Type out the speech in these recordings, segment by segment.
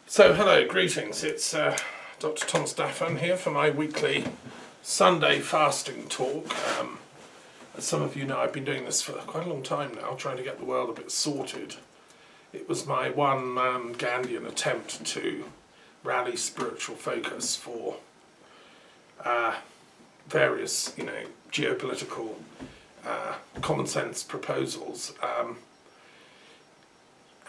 So, hello, greetings. It's Dr. Thomas Daffern here for my weekly Sunday fasting talk. As some of you know, I've been doing this for quite a long time now, trying to get the world a bit sorted. It was my one-man Gandhian attempt to rally spiritual focus for various, geopolitical common sense proposals.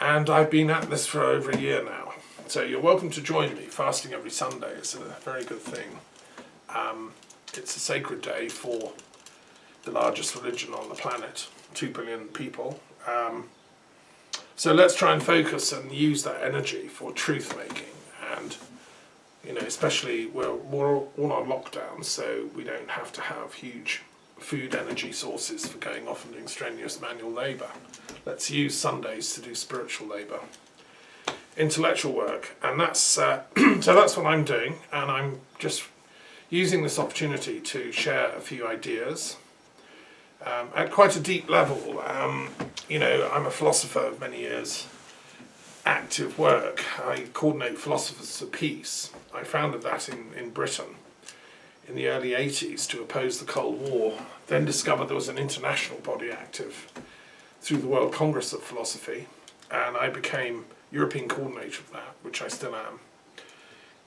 And I've been at this for over a year now. So you're welcome to join me. Fasting every Sunday is a very good thing. It's a sacred day for the largest religion on the planet, 2 billion people. So let's try and focus and use that energy for truth making. And, especially we're all on lockdown, so we don't have to have huge food energy sources for going off and doing strenuous manual labour. Let's use Sundays to do spiritual labour, intellectual work, and that's so that's what I'm doing, and I'm just using this opportunity to share a few ideas at quite a deep level. I'm a philosopher of many years, active work. I coordinate Philosophers of Peace. I founded that in Britain in the early 80s to oppose the Cold War, then discovered there was an international body active through the World Congress of Philosophy, and I became European coordinator of that, which I still am.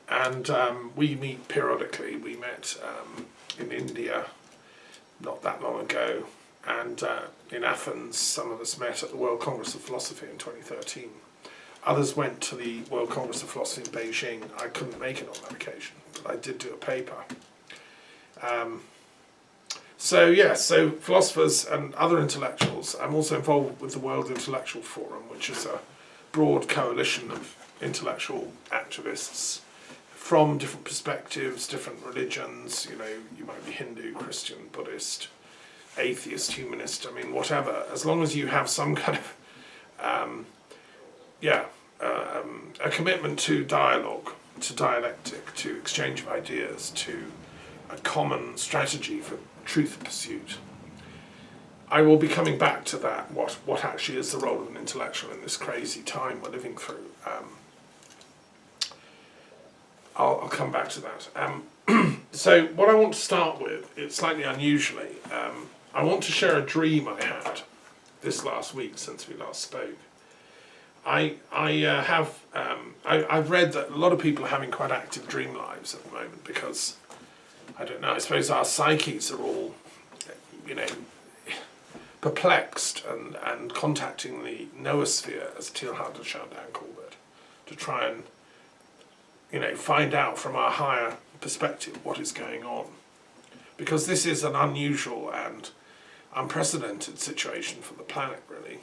And we meet periodically. We met in India not that long ago, and in Athens some of us met at the World Congress of Philosophy in 2013. Others went to the World Congress of Philosophy in Beijing. I couldn't make it on that occasion, but I did do a paper. So philosophers and other intellectuals. I'm also involved with the World Intellectual Forum, which is a broad coalition of intellectual activists from different perspectives, different religions. You might be Hindu, Christian, Buddhist, atheist, humanist, whatever. As long as you have some kind of, a commitment to dialogue, to dialectic, to exchange of ideas, to a common strategy for truth pursuit. I will be coming back to that, what actually is the role of an intellectual in this crazy time we're living through. I'll come back to that. So what I want to start with, it's slightly unusually, I want to share a dream I had this last week since we last spoke. I've read that a lot of people are having quite active dream lives at the moment because, I don't know, I suppose our psyches are all, perplexed and contacting the noosphere, as Teilhard de Chardin called it, to try and, find out from our higher perspective what is going on. Because this is an unusual and unprecedented situation for the planet, really.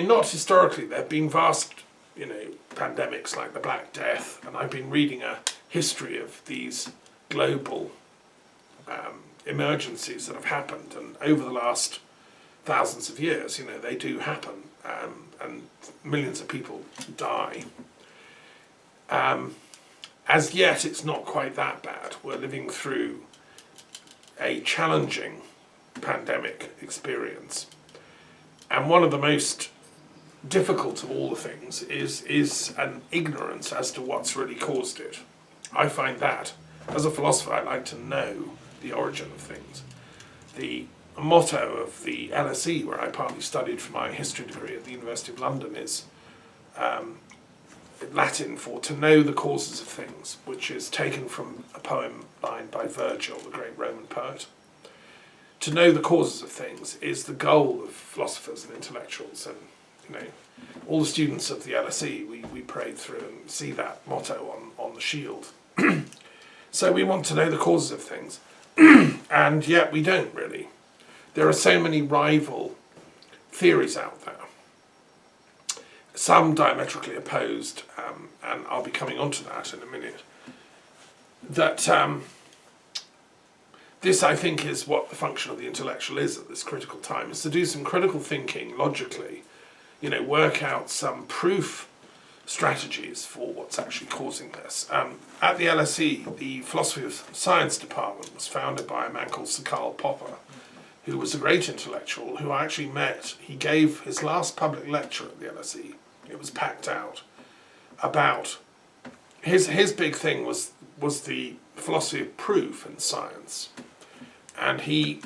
Not historically. There have been vast, pandemics like the Black Death, and I've been reading a history of these global emergencies that have happened, and over the last thousands of years, they do happen, and millions of people die. As yet, it's not quite that bad. We're living through a challenging pandemic experience, and one of the most difficult of all the things is an ignorance as to what's really caused it. I find that, as a philosopher, I like to know the origin of things. The motto of the LSE, where I partly studied for my history degree at the University of London, is Latin for "to know the causes of things," which is taken from a poem lined by Virgil, the great Roman poet. To know the causes of things is the goal of philosophers and intellectuals, and all the students of the LSE, we prayed through and see that motto on the shield. So we want to know the causes of things, and yet we don't really. There are so many rival theories out there, some diametrically opposed, and I'll be coming on to that in a minute, that this, I think, is what the function of the intellectual is at this critical time, is to do some critical thinking logically, work out some proof strategies for what's actually causing this. At the LSE, the Philosophy of Science department was founded by a man called Sir Karl Popper, who was a great intellectual, who I actually met. He gave his last public lecture at the LSE. It was packed out. About his big thing was the philosophy of proof in science. And he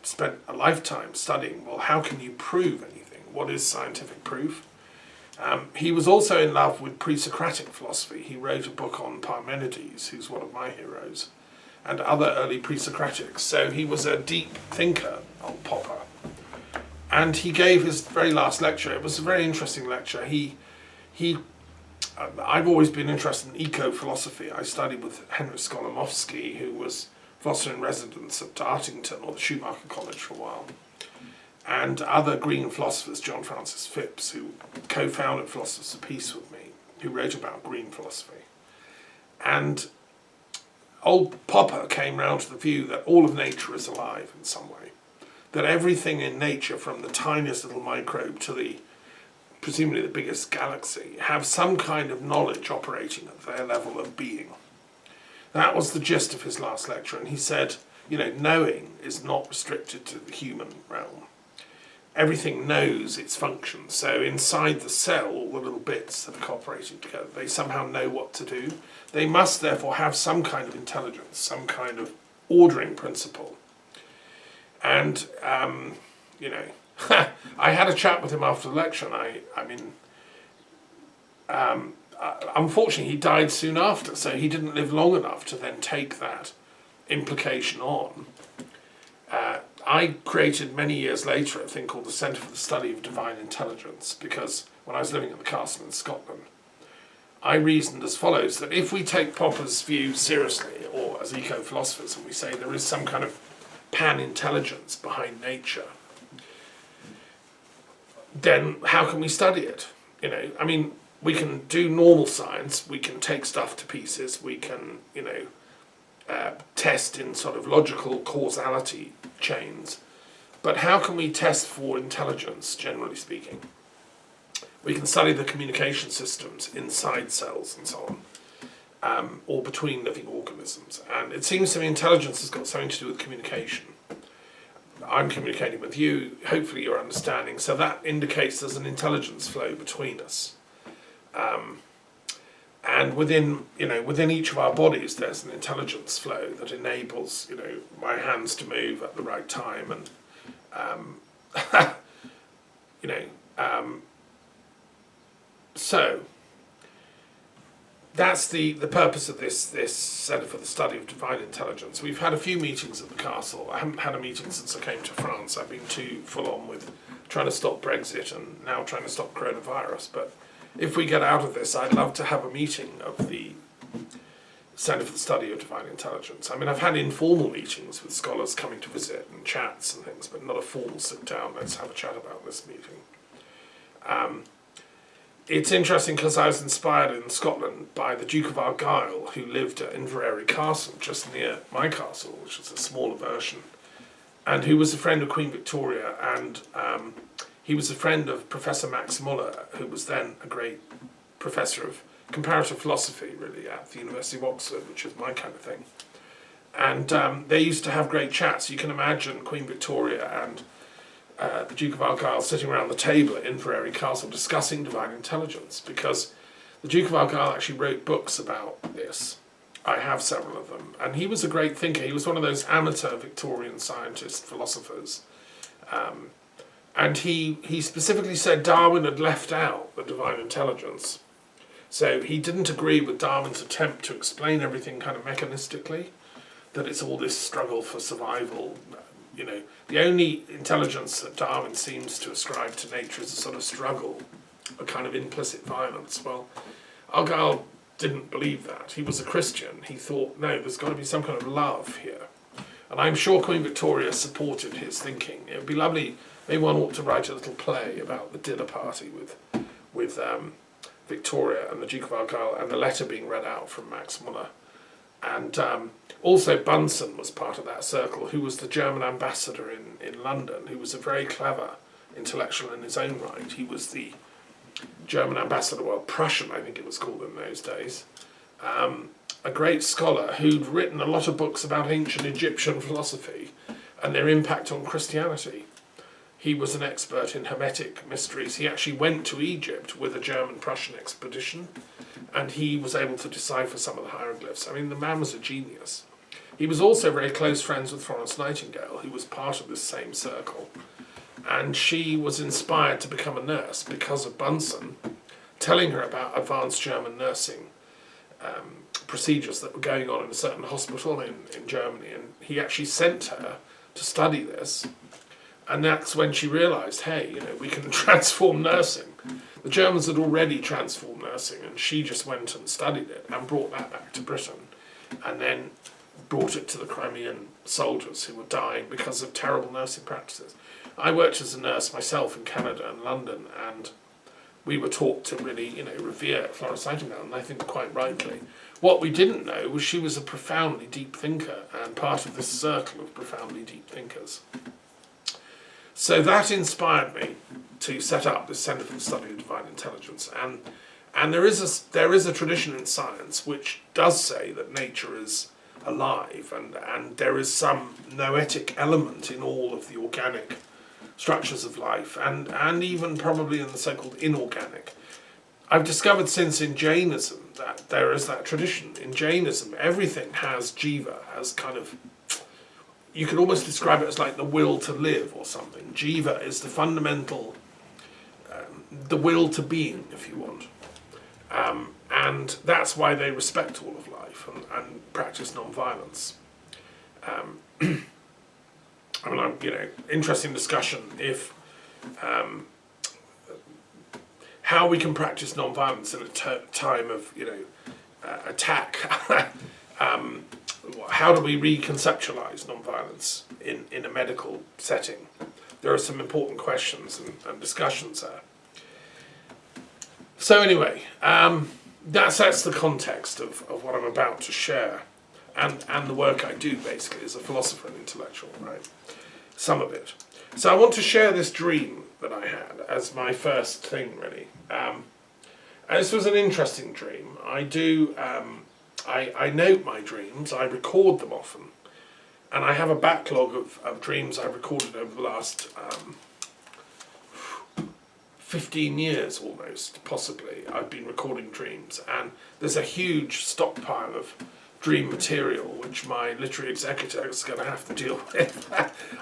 spent a lifetime studying, well, how can you prove anything? What is scientific proof? He was also in love with pre-Socratic philosophy. He wrote a book on Parmenides, who's one of my heroes, and other early pre-Socratics. So he was a deep thinker, old Popper. And he gave his very last lecture. It was a very interesting lecture. I've always been interested in eco-philosophy. I studied with Henryk Skolimowski, who was philosopher in residence at Dartington or the Schumacher College for a while, and other green philosophers, John Francis Phipps, who co-founded Philosophers of Peace with me, who wrote about green philosophy. And old Popper came round to the view that all of nature is alive in some way, that everything in nature, from the tiniest little microbe to the presumably the biggest galaxy, have some kind of knowledge operating at their level of being. That was the gist of his last lecture, and he said, knowing is not restricted to the human realm. Everything knows its function. So inside the cell, all the little bits that are cooperating together, they somehow know what to do. They must therefore have some kind of intelligence, some kind of ordering principle. And, I had a chat with him after the lecture, and unfortunately, he died soon after, so he didn't live long enough to then take that implication on. I created many years later a thing called the Centre for the Study of Divine Intelligence, because when I was living at the castle in Scotland, I reasoned as follows, that if we take Popper's view seriously, or as eco-philosophers, and we say there is some kind of pan-intelligence behind nature, then how can we study it? We can do normal science, we can take stuff to pieces, we can, test in sort of logical causality chains. But how can we test for intelligence, generally speaking? We can study the communication systems inside cells and so on, or between living organisms. And it seems to me intelligence has got something to do with communication. I'm communicating with you, hopefully you're understanding, so that indicates there's an intelligence flow between us. And within each of our bodies there's an intelligence flow that enables, my hands to move at the right time, and so that's the purpose of this Centre for the Study of Divine Intelligence. We've had a few meetings at the castle. I haven't had a meeting since I came to France. I've been too full on with trying to stop Brexit and now trying to stop coronavirus. But if we get out of this, I'd love to have a meeting of the Centre for the Study of Divine Intelligence. I've had informal meetings with scholars coming to visit and chats and things, but not a formal sit down, let's have a chat about this meeting. It's interesting because I was inspired in Scotland by the Duke of Argyll, who lived at Inveraray Castle, just near my castle, which is a smaller version, and who was a friend of Queen Victoria, and he was a friend of Professor Max Muller, who was then a great professor of comparative philosophy, really, at the University of Oxford, which is my kind of thing. And they used to have great chats. You can imagine Queen Victoria and the Duke of Argyll sitting around the table at Inveraray Castle discussing divine intelligence, because the Duke of Argyll actually wrote books about this. I have several of them. And he was a great thinker. He was one of those amateur Victorian scientist philosophers. And he specifically said Darwin had left out the divine intelligence. So he didn't agree with Darwin's attempt to explain everything kind of mechanistically, that it's all this struggle for survival. The only intelligence that Darwin seems to ascribe to nature is a sort of struggle, a kind of implicit violence. Well, Argyll didn't believe that. He was a Christian. He thought, no, there's got to be some kind of love here. And I'm sure Queen Victoria supported his thinking. It would be lovely, maybe one ought to write a little play about the dinner party with Victoria and the Duke of Argyll, and the letter being read out from Max Muller. And also Bunsen was part of that circle, who was the German ambassador in London, who was a very clever intellectual in his own right. He was the German ambassador, well, Prussian, I think it was called in those days. A great scholar who'd written a lot of books about ancient Egyptian philosophy, and their impact on Christianity. He was an expert in Hermetic mysteries. He actually went to Egypt with a German-Prussian expedition, and he was able to decipher some of the hieroglyphs. I mean, the man was a genius. He was also very close friends with Florence Nightingale, who was part of this same circle. And she was inspired to become a nurse because of Bunsen telling her about advanced German nursing procedures that were going on in a certain hospital in Germany. And he actually sent her to study this. And that's when she realised, hey, we can transform nursing. The Germans had already transformed nursing, and she just went and studied it and brought that back to Britain, and then brought it to the Crimean soldiers who were dying because of terrible nursing practices. I worked as a nurse myself in Canada and London, and we were taught to really, revere Florence Nightingale, and I think quite rightly. What we didn't know was she was a profoundly deep thinker, and part of this circle of profoundly deep thinkers. So that inspired me to set up this Centre for the Study of Divine Intelligence, and there is a tradition in science which does say that nature is alive, and there is some noetic element in all of the organic structures of life, and even probably in the so-called inorganic. I've discovered since in Jainism that there is that tradition. In Jainism, everything has jiva, as kind of, you could almost describe it as like the will to live or something. Jiva is the fundamental, the will to being, if you want. And that's why they respect all of life and practice non-violence. Interesting discussion if how we can practice non-violence in a time of, attack. How do we reconceptualize non-violence in a medical setting? There are some important questions and discussions there. So anyway, that sets the context of what I'm about to share, and the work I do basically as a philosopher and intellectual, right? Some of it. So I want to share this dream that I had as my first thing, really. And this was an interesting dream. I note my dreams, I record them often, and I have a backlog of dreams I've recorded over the last 15 years almost, possibly. I've been recording dreams, and there's a huge stockpile of dream material which my literary executor is going to have to deal with,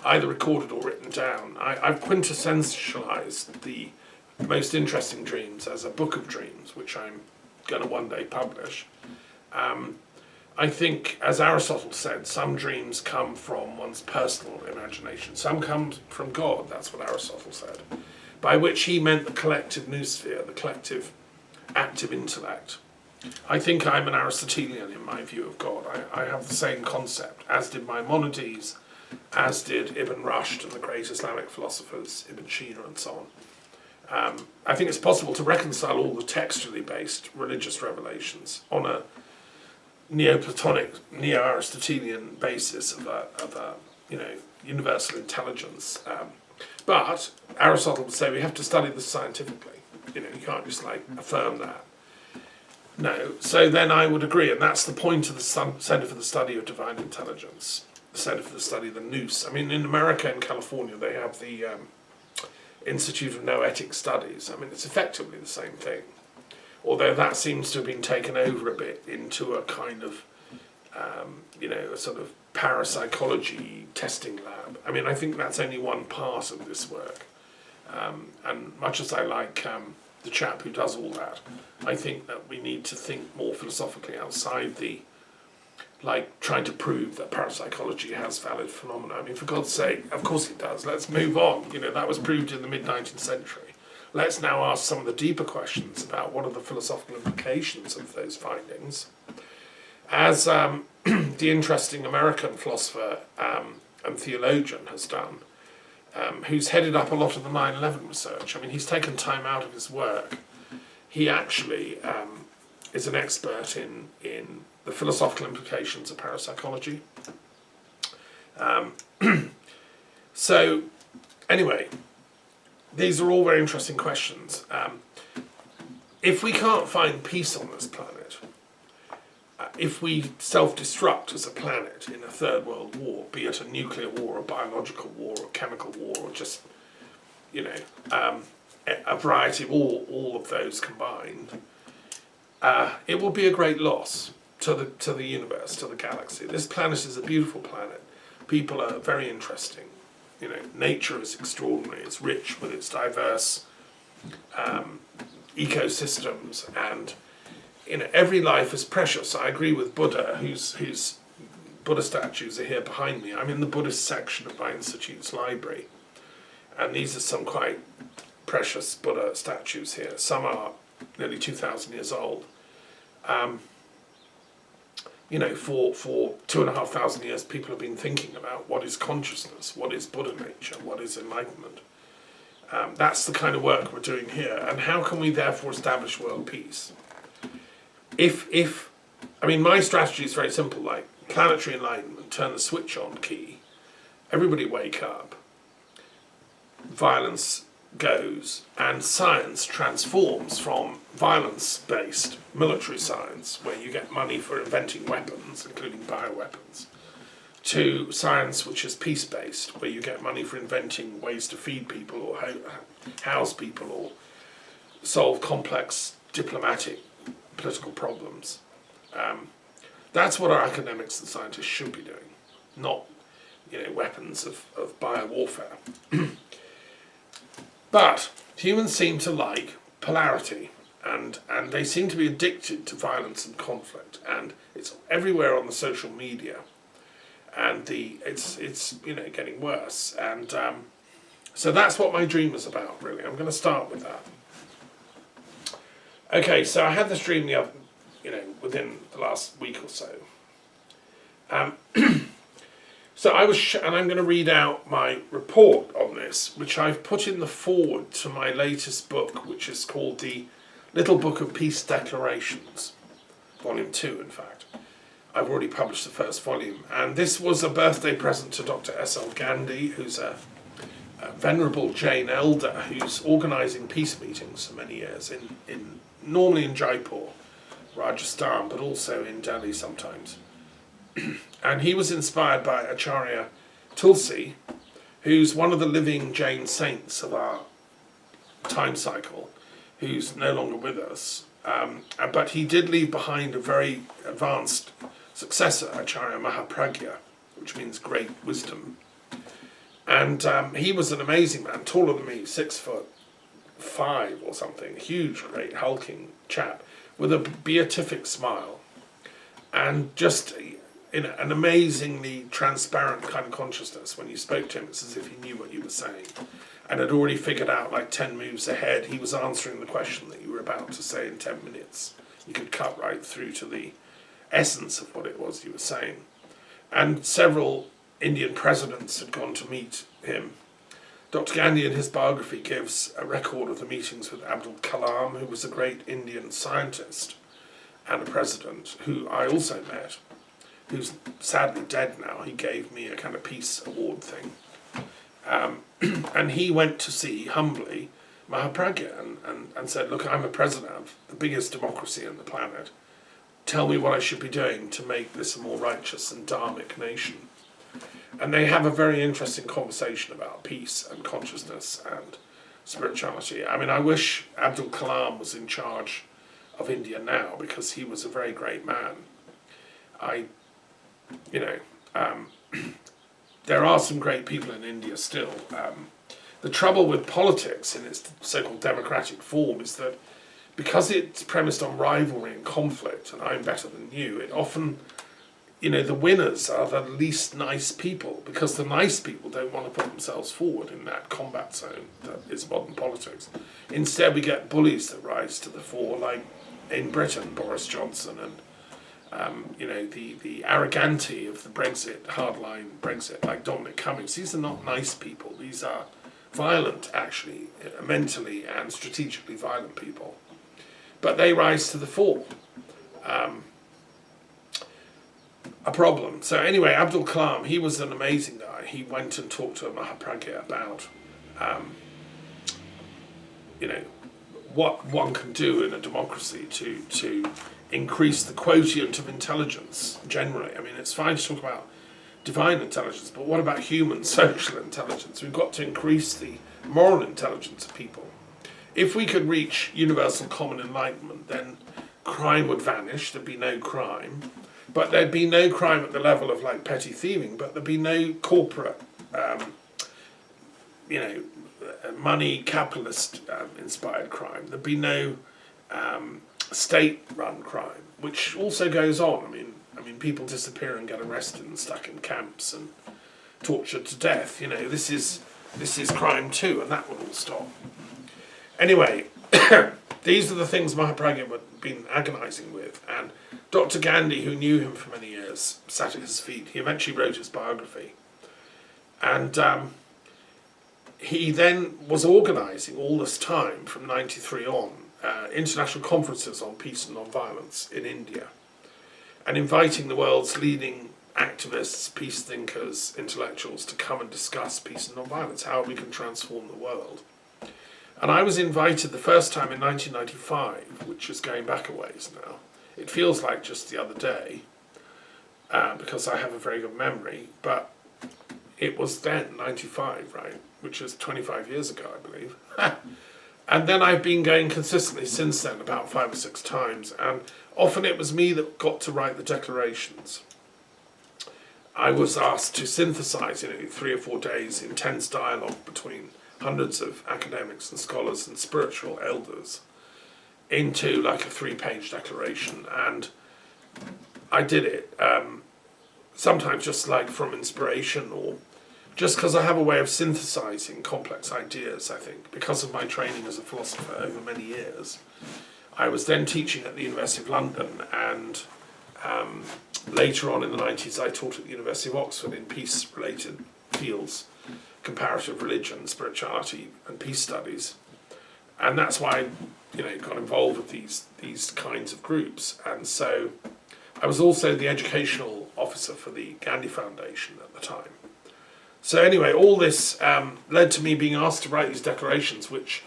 either recorded or written down. I've quintessentialized the most interesting dreams as a book of dreams, which I'm going to one day publish. I think, as Aristotle said, some dreams come from one's personal imagination. Some come from God, that's what Aristotle said, by which he meant the collective noosphere, the collective active intellect. I think I'm an Aristotelian in my view of God. I have the same concept, as did Maimonides, as did Ibn Rushd and the great Islamic philosophers, Ibn Sina and so on. I think it's possible to reconcile all the textually based religious revelations on a Neoplatonic, Neo-Aristotelian basis of a universal intelligence. But Aristotle would say we have to study this scientifically. You can't just affirm that. No, so then I would agree, and that's the point of the Centre for the Study of Divine Intelligence, the Centre for the Study of the Nous. I mean, in America and California, they have the Institute of Noetic Studies. I mean, it's effectively the same thing, although that seems to have been taken over a bit into a kind of, a sort of parapsychology testing lab. I mean, I think that's only one part of this work, and much as I like the chap who does all that, I think that we need to think more philosophically outside the, trying to prove that parapsychology has valid phenomena. I mean, for God's sake, of course it does. Let's move on. That was proved in the mid-19th century. Let's now ask some of the deeper questions about what are the philosophical implications of those findings. As the interesting American philosopher and theologian has done, who's headed up a lot of the 9/11 research. I mean, he's taken time out of his work. He actually is an expert in the philosophical implications of parapsychology. So, anyway, these are all very interesting questions. If we can't find peace on this planet, if we self-destruct as a planet in a third world war, be it a nuclear war, a biological war, or a chemical war, or just, a variety of all of those combined, it will be a great loss to the universe, to the galaxy. This planet is a beautiful planet. People are very interesting. Nature is extraordinary. It's rich with its diverse ecosystems, and every life is precious. I agree with Buddha, whose Buddha statues are here behind me. I'm in the Buddhist section of my institute's library, and these are some quite precious Buddha statues here. Some are nearly 2,000 years old. For 2,500 years, people have been thinking about what is consciousness, what is Buddha nature, what is enlightenment. That's the kind of work we're doing here. And how can we therefore establish world peace? My strategy is very simple, like planetary enlightenment, turn the switch on key, everybody wake up, violence goes, and science transforms from violence-based military science, where you get money for inventing weapons, including bioweapons, to science which is peace-based, where you get money for inventing ways to feed people or house people or solve complex diplomatic political problems. That's what our academics and scientists should be doing, not weapons of bio-warfare. But humans seem to like polarity, and they seem to be addicted to violence and conflict, and it's everywhere on the social media, and it's getting worse, and so that's what my dream is about, really. I'm going to start with that. Okay, so I had this dream within the last week or so. So and I'm going to read out my report on this, which I've put in the foreword to my latest book, which is called The Little Book of Peace Declarations, Volume 2, in fact. I've already published the first volume, and this was a birthday present to Dr. S.L. Gandhi, who's a venerable Jain elder who's organising peace meetings for many years, normally in Jaipur, Rajasthan, but also in Delhi sometimes. And he was inspired by Acharya Tulsi, who's one of the living Jain saints of our time cycle, who's no longer with us. But he did leave behind a very advanced successor, Acharya Mahpragya, which means great wisdom. And he was an amazing man, taller than me, 6'5" or something, huge, great, hulking chap, with a beatific smile, and just an amazingly transparent kind of consciousness. When you spoke to him, it's as if he knew what you were saying, and had already figured out, like 10 moves ahead, he was answering the question that you were about to say in 10 minutes. You could cut right through to the essence of what it was you were saying. And several Indian presidents had gone to meet him. Dr. Gandhi, in his biography, gives a record of the meetings with Abdul Kalam, who was a great Indian scientist and a president, who I also met, who's sadly dead now. He gave me a kind of peace award thing. And he went to see, humbly, Mahpragya and said, look, I'm a president of the biggest democracy on the planet. Tell me what I should be doing to make this a more righteous and dharmic nation. And they have a very interesting conversation about peace and consciousness and spirituality. I wish Abdul Kalam was in charge of India now, because he was a very great man. There are some great people in India still. The trouble with politics in its so-called democratic form is that because it's premised on rivalry and conflict, and I'm better than you, it often, the winners are the least nice people, because the nice people don't want to put themselves forward in that combat zone that is modern politics. Instead, we get bullies that rise to the fore, like in Britain, Boris Johnson, and the arrogancy of the Brexit, hardline Brexit, like Dominic Cummings. These are not nice people. These are violent, actually, mentally and strategically violent people. But they rise to the fore. A problem. So anyway, Abdul Kalam, he was an amazing guy. He went and talked to Mahpragya about, what one can do in a democracy to increase the quotient of intelligence generally. I mean, it's fine to talk about divine intelligence, but what about human social intelligence? We've got to increase the moral intelligence of people. If we could reach universal common enlightenment, then crime would vanish, there'd be no crime. But there'd be no crime at the level of like petty thieving, but there'd be no corporate, money capitalist inspired crime. There'd be no state-run crime, which also goes on. I mean, people disappear and get arrested and stuck in camps and tortured to death. You know, this is crime too, and that will all stop. Anyway, these are the things Mahpragya had been agonising with, and Dr. Gandhi, who knew him for many years, sat at his feet. He eventually wrote his biography, and he then was organising all this time from '93 on international conferences on peace and non-violence in India, and inviting the world's leading activists, peace thinkers, intellectuals to come and discuss peace and non-violence, how we can transform the world. And I was invited the first time in 1995, which is going back a ways now. It feels like just the other day, because I have a very good memory, but it was then, 95, right, which is 25 years ago, I believe. And then I've been going consistently since then, about 5 or 6 times, and often it was me that got to write the declarations. I was asked to synthesize, 3 or 4 days, intense dialogue between hundreds of academics and scholars and spiritual elders into like a 3-page declaration, and I did it sometimes just like from inspiration, or just because I have a way of synthesizing complex ideas. I think because of my training as a philosopher over many years. I was then teaching at the University of London, and later on in the 90s I taught at the University of Oxford in peace related fields, comparative religion, spirituality and peace studies, and that's why I got involved with these kinds of groups. And so I was also the educational officer for the Gandhi Foundation at the time. So anyway, all this led to me being asked to write these declarations, which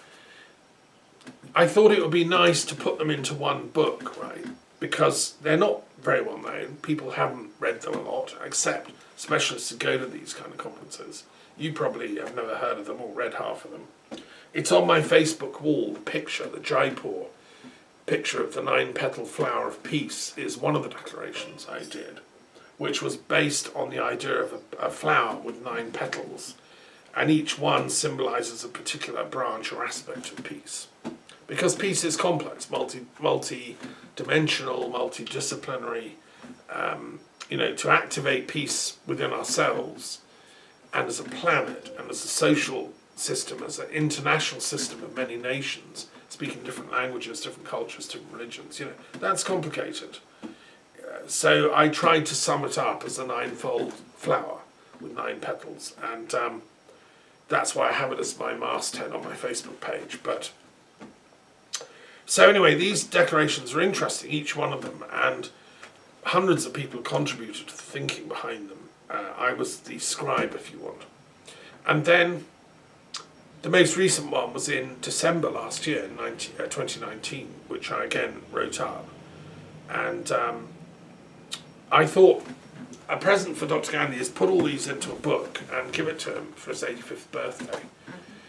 I thought it would be nice to put them into one book, right? Because they're not very well known. People haven't read them a lot, except specialists who go to these kind of conferences. You probably have never heard of them or read half of them. It's on my Facebook wall, the picture, the Jaipur picture of the 9-petal flower of peace is one of the declarations I did, which was based on the idea of a flower with 9 petals, and each one symbolises a particular branch or aspect of peace. Because peace is complex, multi-dimensional, multidisciplinary, to activate peace within ourselves and as a planet and as a social system, as an international system of many nations, speaking different languages, different cultures, different religions, that's complicated. So I tried to sum it up as a 9-fold flower with 9 petals, and that's why I have it as my masthead on my Facebook page. But so anyway, these declarations are interesting, each one of them, and hundreds of people contributed to the thinking behind them. I was the scribe, if you want. And then the most recent one was in December last year, 2019, which I again wrote up. And I thought a present for Dr. Gandhi is put all these into a book and give it to him for his 85th birthday.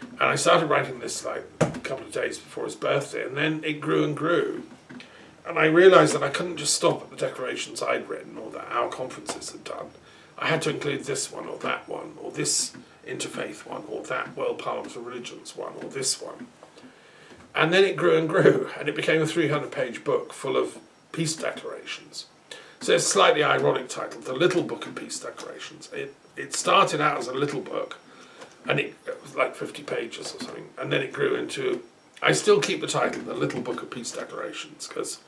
And I started writing this like a couple of days before his birthday, and then it grew and grew. And I realised that I couldn't just stop at the declarations I'd written or that our conferences had done. I had to include this one or that one, or this interfaith one, or that World Parliament of Religions one, or this one. And then it grew and grew, and it became a 300-page book full of peace declarations. So it's a slightly ironic title, The Little Book of Peace Declarations. It started out as a little book, and it was like 50 pages or something, and then it grew into... I still keep the title, The Little Book of Peace Declarations, because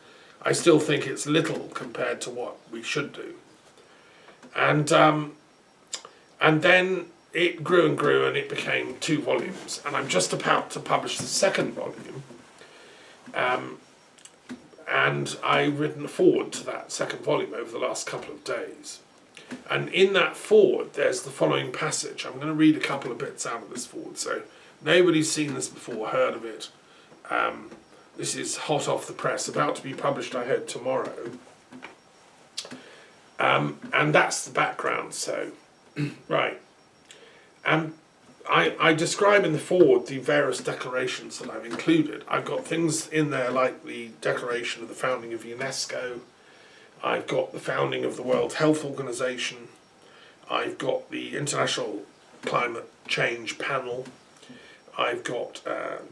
I still think it's little compared to what we should do. And then it grew and grew, and it became 2 volumes. And I'm just about to publish the 2nd volume. And I've written a foreword to that 2nd volume over the last couple of days. And in that foreword, there's the following passage. I'm going to read a couple of bits out of this foreword. So nobody's seen this before, heard of it. This is hot off the press, about to be published, I hope, tomorrow. And that's the background, so, right. I describe in the foreword the various declarations that I've included. I've got things in there like the Declaration of the Founding of UNESCO. I've got the founding of the World Health Organization. I've got the International Climate Change Panel. I've got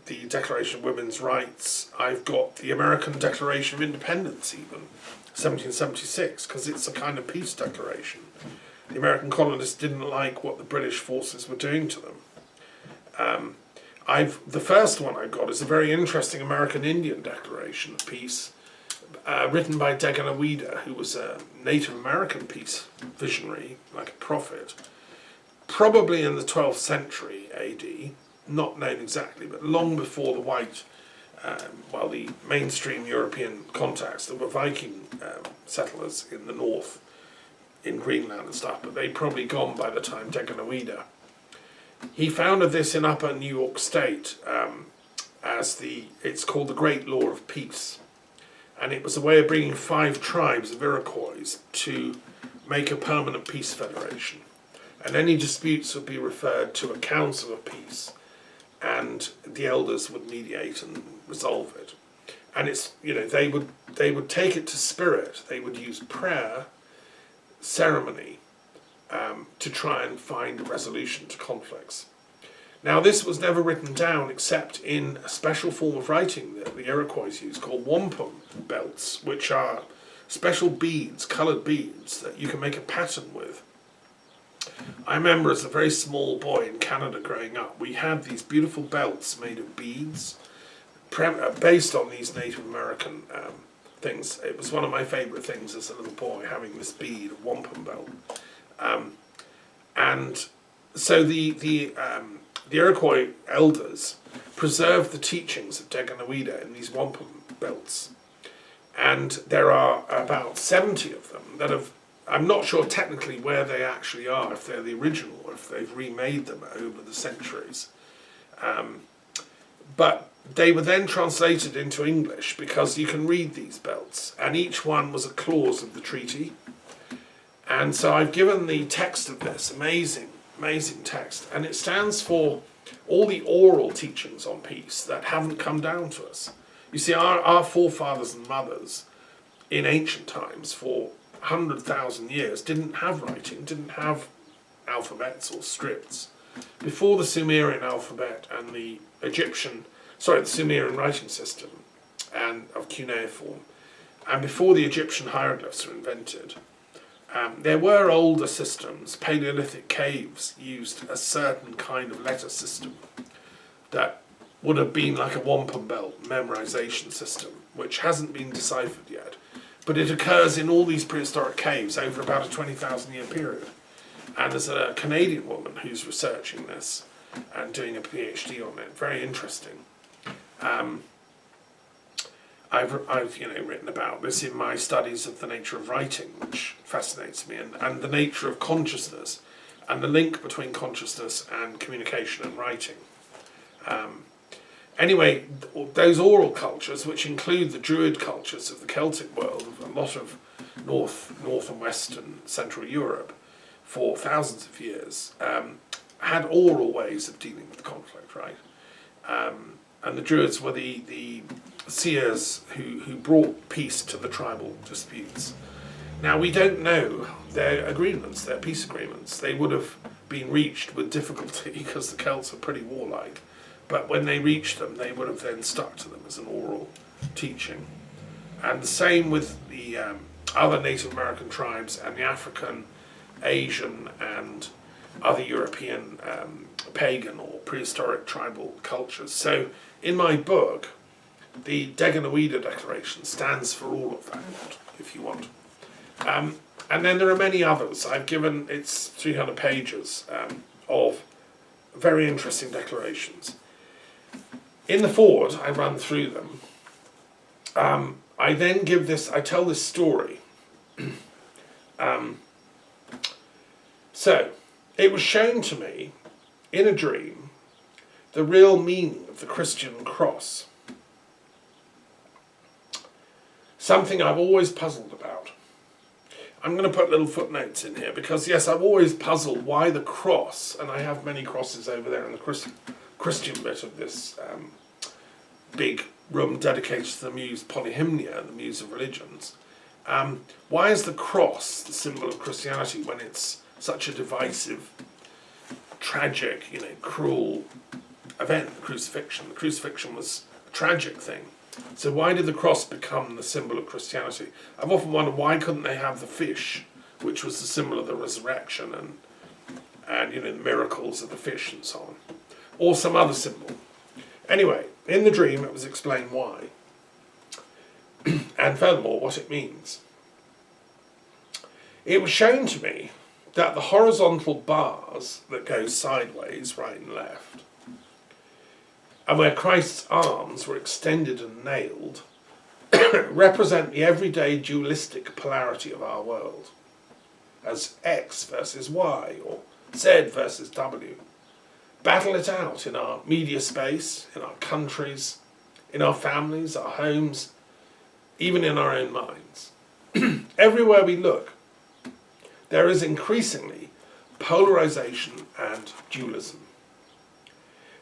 the Declaration of Women's Rights. I've got the American Declaration of Independence even, 1776, because it's a kind of peace declaration. The American colonists didn't like what the British forces were doing to them. The first one I've got is a very interesting American Indian Declaration of Peace, written by Daganawida, who was a Native American peace visionary, like a prophet, probably in the 12th century AD, not known exactly, but long before the white, the mainstream European contacts. There were Viking settlers in the north, in Greenland and stuff, but they'd probably gone by the time Daganawida. He founded this in Upper New York State it's called the Great Law of Peace. And it was a way of bringing 5 tribes of Iroquois to make a permanent peace federation. And any disputes would be referred to a council of peace, and the elders would mediate and resolve it. And it's, they would take it to spirit. They would use prayer, ceremony, to try and find a resolution to conflicts. Now, this was never written down except in a special form of writing that the Iroquois used called wampum belts, which are special beads, coloured beads, that you can make a pattern with. I remember as a very small boy in Canada growing up, we had these beautiful belts made of beads, based on these Native American things. It was one of my favourite things as a little boy, having this bead, a wampum belt. And so the Iroquois elders preserved the teachings of Daganawida in these wampum belts. And there are about 70 of them that have, I'm not sure technically where they actually are, if they're the original or if they've remade them over the centuries. But they were then translated into English because you can read these belts, and each one was a clause of the treaty. And so I've given the text of this, amazing text, and it stands for all the oral teachings on peace that haven't come down to us. You see, our forefathers and mothers in ancient times for 100,000 years didn't have writing, didn't have alphabets or scripts. Before the Sumerian alphabet and the Sumerian writing system and of cuneiform, and before the Egyptian hieroglyphs were invented, there were older systems. Paleolithic caves used a certain kind of letter system that would have been like a wampum belt memorization system, which hasn't been deciphered yet. But it occurs in all these prehistoric caves over about a 20,000 year period. And there's a Canadian woman who's researching this and doing a PhD on it. Very interesting. I've written about this in my studies of the nature of writing, which fascinates me, and the nature of consciousness, and the link between consciousness and communication and writing. Anyway, those oral cultures, which include the Druid cultures of the Celtic world, a lot of North and West and Central Europe, for thousands of years, had oral ways of dealing with conflict, right? And the Druids were the seers who brought peace to the tribal disputes. Now, we don't know their agreements, their peace agreements. They would have been reached with difficulty because the Celts are pretty warlike. But when they reached them, they would have then stuck to them as an oral teaching. And the same with the other Native American tribes and the African, Asian, and other European pagan or prehistoric tribal cultures. So in my book, the Daganawida Declaration stands for all of that, if you want. And then there are many others. I've given, it's 300 pages of very interesting declarations. In the foreword, I run through them. I then I tell this story. So, it was shown to me in a dream the real meaning of the Christian cross. something I've always puzzled about. I'm going to put little footnotes in here because, yes, I've always puzzled why the cross, and I have many crosses over there in the Christian bit of this big room dedicated to the muse Polyhymnia, the muse of religions. Why is the cross the symbol of Christianity when it's such a divisive, tragic, cruel event, the crucifixion? The crucifixion was a tragic thing. So why did the cross become the symbol of Christianity? I've often wondered why couldn't they have the fish, which was the symbol of the resurrection and the miracles of the fish and so on, or some other symbol. Anyway, in the dream it was explained why, and furthermore what it means. It was shown to me that the horizontal bars that go sideways, right and left, and where Christ's arms were extended and nailed, represent the everyday dualistic polarity of our world, as X versus Y, or Z versus W. Battle it out in our media space, in our countries, in our families, our homes, even in our own minds. Everywhere we look, there is increasingly polarisation and dualism.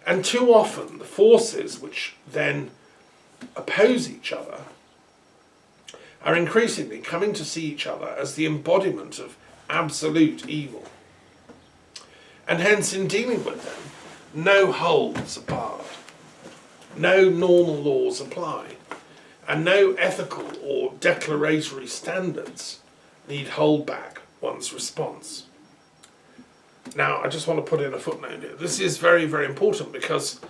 And too often, the forces which then oppose each other are increasingly coming to see each other as the embodiment of absolute evil. And hence, in dealing with them, no holds are barred, no normal laws apply, and no ethical or declaratory standards need hold back one's response. Now, I just want to put in a footnote here. This is very, very important because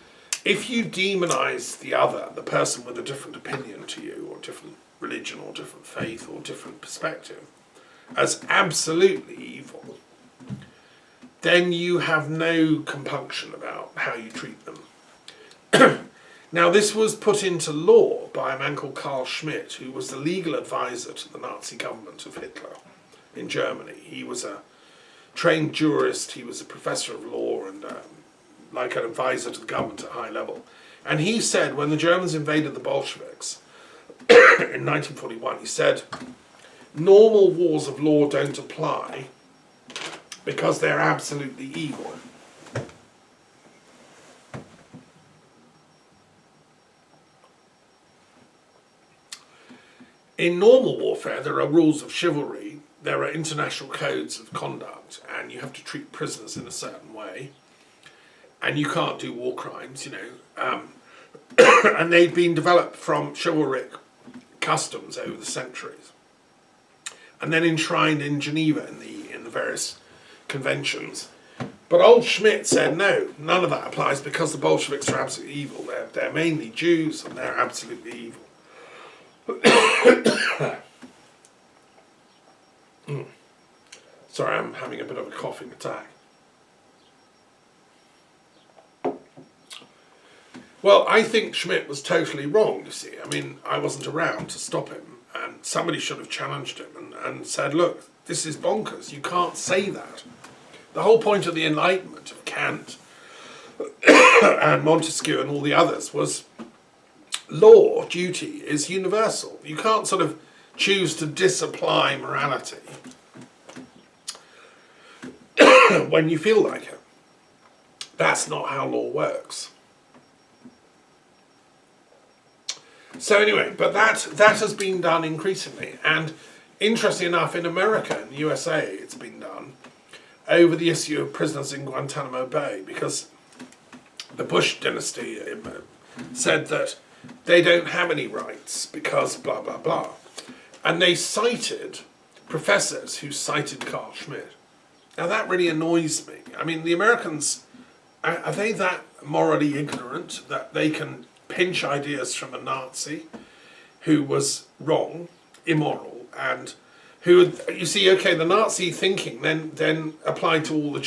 if you demonize the other, the person with a different opinion to you, or different religion, or different faith, or different perspective, as absolutely evil, then you have no compunction about how you treat them. Now, this was put into law by a man called Carl Schmitt, who was the legal advisor to the Nazi government of Hitler in Germany. He was a trained jurist, he was a professor of law, and like an advisor to the government at high level. And he said, when the Germans invaded the Bolsheviks in 1941, he said, normal wars of law don't apply because they're absolutely evil. In normal warfare, there are rules of chivalry, there are international codes of conduct, and you have to treat prisoners in a certain way, and you can't do war crimes, and they've been developed from chivalric customs over the centuries, and then enshrined in Geneva in the various conventions. But old Schmitt said, no, none of that applies because the Bolsheviks are absolutely evil. They're mainly Jews, and they're absolutely evil. Sorry, I'm having a bit of a coughing attack. Well, I think Schmitt was totally wrong, you see. I mean, I wasn't around to stop him, and somebody should have challenged him and said, look, this is bonkers, you can't say that. The whole point of the Enlightenment of Kant and Montesquieu and all the others was law, duty, is universal. You can't sort of choose to disapply morality when you feel like it. That's not how law works. So anyway, but that has been done increasingly, and interestingly enough, in America, in the USA, it's been done over the issue of prisoners in Guantanamo Bay, because the Bush dynasty said that they don't have any rights because blah, blah, blah. And they cited professors who cited Carl Schmitt. Now that really annoys me. I mean, the Americans, are they that morally ignorant that they can pinch ideas from a Nazi who was wrong, immoral, and who, you see, okay, the Nazi thinking then applied to all the Jews.